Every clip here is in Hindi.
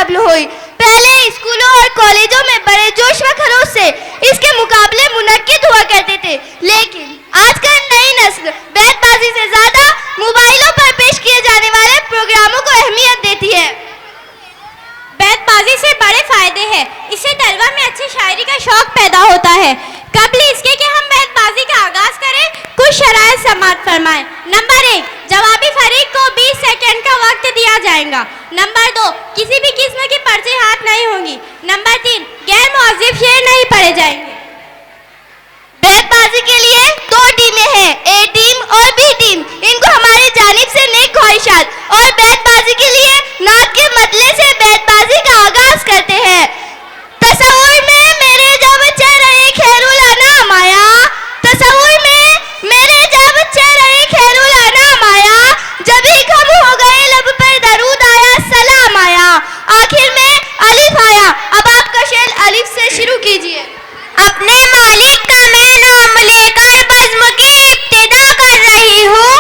कब्ल हुई। पहले स्कूलों और कॉलेजों में बड़े जोश व खरोश से इसके मुकाबले मुनक्किद हुआ करते थे, लेकिन आजकल नई नस्ल बैतबाजी से ज्यादा मोबाइलों पर पेश किए जाने वाले प्रोग्रामों को अहमियत देती है। बैतबाजी से बड़े फायदे हैं। इससे तलवा में अच्छी शायरी का शौक पैदा होता है। कबल इसके कि हम बैतबाजी का आगाज करें, कुछ शराइत समाअत फरमाएं। नंबर 1, जवाबी फरीक को 20 सेकंड का वक्त दिया जाएगा। नंबर 2, किसी भी किस्म की पर्ची हाथ नहीं होंगी। नंबर 3, गैर मुअज्जिब शेर नहीं पढ़े जाएंगे। बैतबाजी के लिए 2 टीमें हैं, ए टीम और बी टीम। इनको हमारी जानिब से नेक ख्वाहिशात। और बैतबाजी के लिए नात के मतले से बैतबाजी का आगाज करते हैं। तसव्वुर में मेरे जब चेहरे खैरुल अनाम आया, तसव्वुर में मेरे जब चेहरे खैरुल अनाम आया, जब ही खम हो गए लब पर दरूद आया, सलाम आया। आखिर में अलिफ आया। अब आपका शेर अलिफ से शुरू कीजिए। अपने मालिक का मैं नाम लेकर बज़्म की इब्तिदा कर रही हूँ।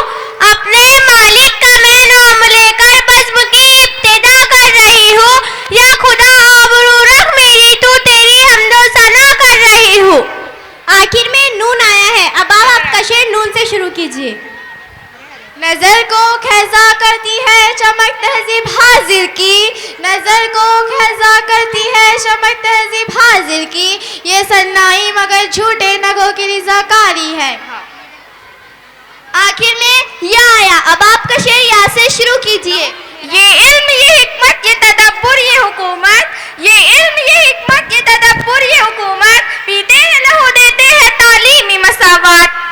अपने मालिक का मैं नाम लेकर बज़्म की इब्तिदा कर रही हूँ। या खुदा आबरू रख मेरी, तू तेरी हम्दो सना कर रही हूँ। आखिर में नून आया है। अब आप आपका शेर नून से शुरू कीजिए। नजर को खैजा करती है चमक तहजीब हाजिर की, नजर को खैजा करती है चमक तहजीब हाजिर की, ये सन्नाई मगर झूठे नगों की रिज़ाकारी है। आखिर में या आया। अब आपका शेर या से शुरू कीजिए। ये इल्म, ये हिकमत, ये तदब्बुर, ये हुकूमत, ये इल्म, ये हिकमत, ये तदब्बुर, ये हुकूमत, पीते हैं लहू देते हैं तालीमी मसावत।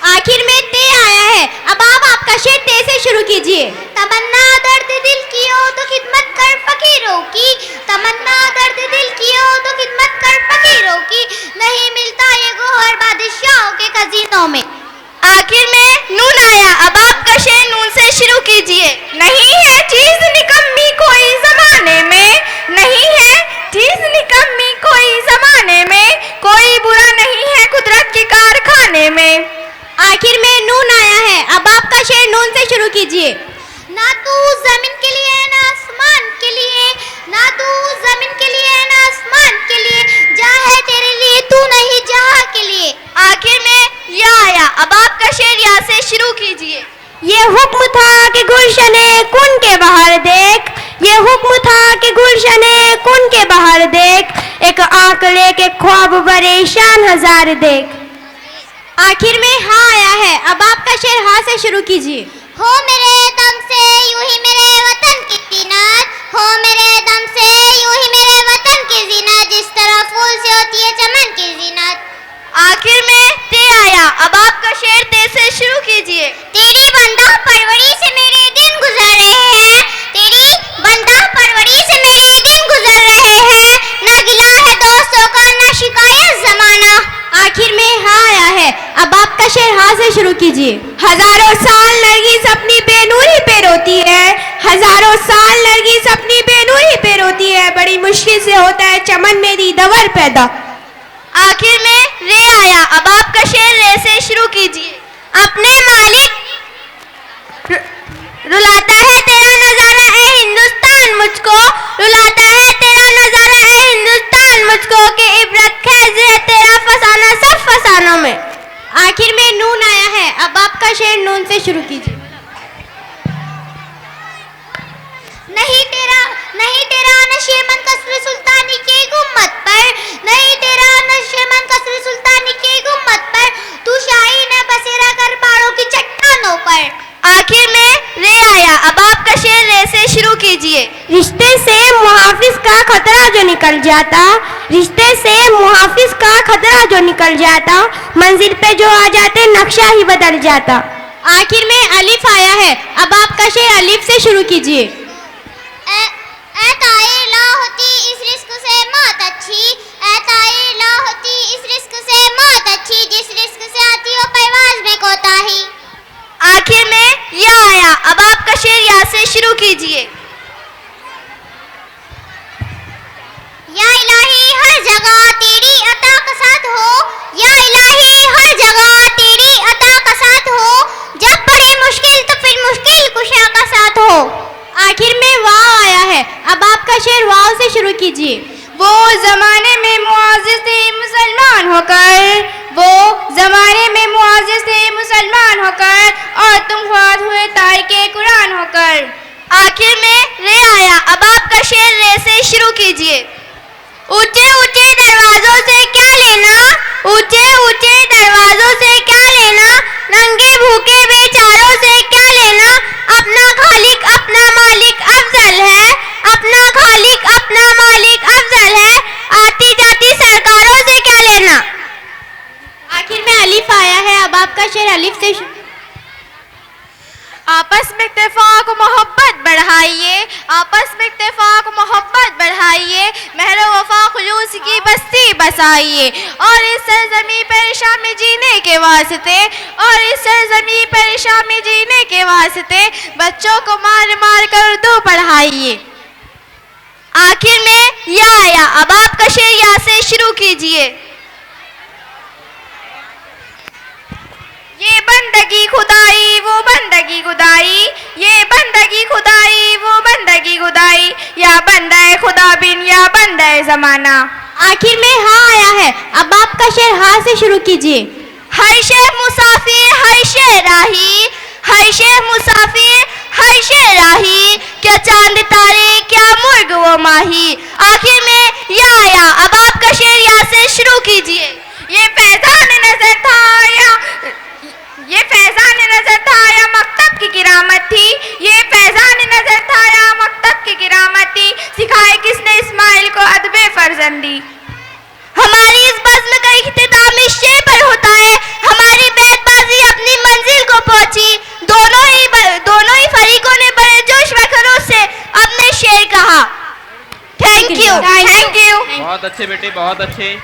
आखिर में ते आया है। अब आप आपका शेर ते से शुरू कीजिए। तमन्ना दर्द दिल की हो तो खिदमत कर फकीरों की, तमन्ना दर्द दिल की हो तो खिदमत कर फकीरों की, नहीं मिलता ये गोहर बादशाहों के खजीनों में। आखिर में नून आया। अब आपका शेर नून से शुरू कीजिए। नहीं है चीज निकम्मी कोई जमाने में, नहीं है चीज निकम्मी कोई जमाने में, कोई बुरा नहीं है कुदरत के कारखाने में। आखिर में नून आया है। अब आपका शेर नून से शुरू कीजिए। ना तू जमीन के लिए ना आसमान के लिए, ना तू जमीन के लिए ना आसमान के लिए, जा है तेरे लिए तू नहीं जहां के लिए। आखिर में या आया। अब आपका शेर या से शुरू कीजिए। ये हुक्म था कि गुलशने कुन के बाहर देख, ये हुक्म था कि गुलशने कुन के बाहर देख, एक आंख लेके ख्वाब परेशान हजार देख। आखिर में हाँ आया है। अब आपका शेर हाँ से शुरू कीजिए। हो मेरे दम से यूं ही मेरे वतन की जीनत, हो मेरे दम से यूं ही मेरे वतन की जीनत, जिस तरह फूल से होती है चमन की जीनत। आखिर में ते आया। अब आपका शेर ते से शुरू कीजिए। तेरी बंदा परवरी से मेरे दिन गुजर रहे हैं, तेरी बंदा परवरी से मेरे दिन गुजर रहे हैं, ना गिला है दोस्तों का ना शिकायत जमाना। आखिर में हाँ आया है। अब आपका शेर हाँ से शुरू कीजिए। हजारों साल नरगिस अपनी बेनूरी पे रोती है, हजारों साल नरगिस अपनी बेनूरी पे रोती है, बड़ी मुश्किल से होता है चमन में दीदवर पैदा। आखिर में रे आया। अब आपका शेर रे से शुरू कीजिए। अपने मालिक रुलाता है तेरा नजारा ए हिंदुस्तान मुझको, रुलाता है तेरा नजारा ए हिंदुस्तान मुझको, कि इबरत खैज है तेरा फसाना सब फसानों में। आखिर में नून आया है। अब आपका शेर नून से शुरू कीजिए। नहीं तेरा नशेमन कसर सुल्तानी के गुम्मत पर, नहीं तेरा नशेमन कसर सुल्तानी के गुम्मत पर, तू शाही न बसेरा कर पहाड़ों की चट्टानों पर। आखिर में रे आया। अब आपका शेर रे से शुरू कीजिए। रिश्ते से मुहाफिज का खतरा जो निकल जाता, रिश्ते से मुहाफिज का खतरा जो निकल जाता, मंजिल पे जो आ जाते नक्शा ही बदल जाता। आखिर में अलिफ आया है। अब आपका शेर अलिफ से शुरू कीजिए। ऐ ताए ला होती इस रिस्क से मौत अच्छी, ऐ ताए ला होती इस रिस्क से मौत अच्छी, जिस रिस्क से आती हो परवाज में कोताही। आखिर में या आया। अब आपका शेर या से शुरू कीजिए। या इलाही हर जगह तेरी अता का साथ हो, या इलाही हर जगह तेरी अता का साथ हो, जब पड़े मुश्किल तो फिर मुश्किल कुशा का साथ हो। आखिर में वाव आया है। अब आपका शेर वाव कीजिए। वो जमाने में मुआजिज थे मुसलमान होकर, वो जमाने में मुआजिज थे मुसलमान होकर, और तुम ख्वाद हुए तारिके कुरान होकर। आखिर में रे आया, अब आपका शेर रे से शुरू कीजिए। ऊंचे ऊंचे दरवाजों से क्या लेना, ऊंचे ऊंचे दरवाजों से क्या लेना, नंगे भूखे बेचारों से क्या लेना, अपना खालिक अपना मालिक अफजल है, अपना खालिक अपना मालिक अफजल है, आती जाती सरकारों से क्या लेना। आखिर में अलिफ आया है, अब आपका शेर अलिफ से आपस में इत्तेफाक मोहब्बत बढ़ाइए, आपस में इत्तेफाक मोहब्बत बढ़ाइए, महर वफा खुलूस की बस्ती बसाइए, और इस सरजमी पर शाम जीने के वास्ते, और इस सरजमी पर शाम जीने के वास्ते बच्चों को मार मार कर उर्दू पढ़ाइए। आखिर में या आया, अब आपका शेर या से शुरू कीजिए। ये बंदगी खुदाई वो बंदगी खुदाई, ये बंदगी खुदाई वो बंदगी खुदाई, या बंदा खुदा बिन या बंदा जमाना। आखिर में हाँ आया है, अब आपका शेर हाँ से शुरू कीजिए। हर शेर मुसाफिर हर शेर राही, हर शेर मुसाफिर हर शेर राही, क्या चांद तारे क्या मुर्ग वो माही। आखिर में या आया, अब आपका शेर या से शुरू कीजिए। ये फैजान नजर था या, ये फैजान नजर था या मकतब की किरामत थी, ये फैजान नजर था या मकतब की किरामत थी, सिखाए किसने इस्माइल को अदबे फर्जंदी। हमारी इस बज़्म का इख्तिताम इस शेर पर होता है, हमारी बैतबाजी अपनी मंजिल को पहुंची, दोनों ही फरीकों ने बड़े जोश व खरोश से अपने शेर कहा। Thank you, thank you. बहुत अच्छे बेटे, बहुत अच्छे।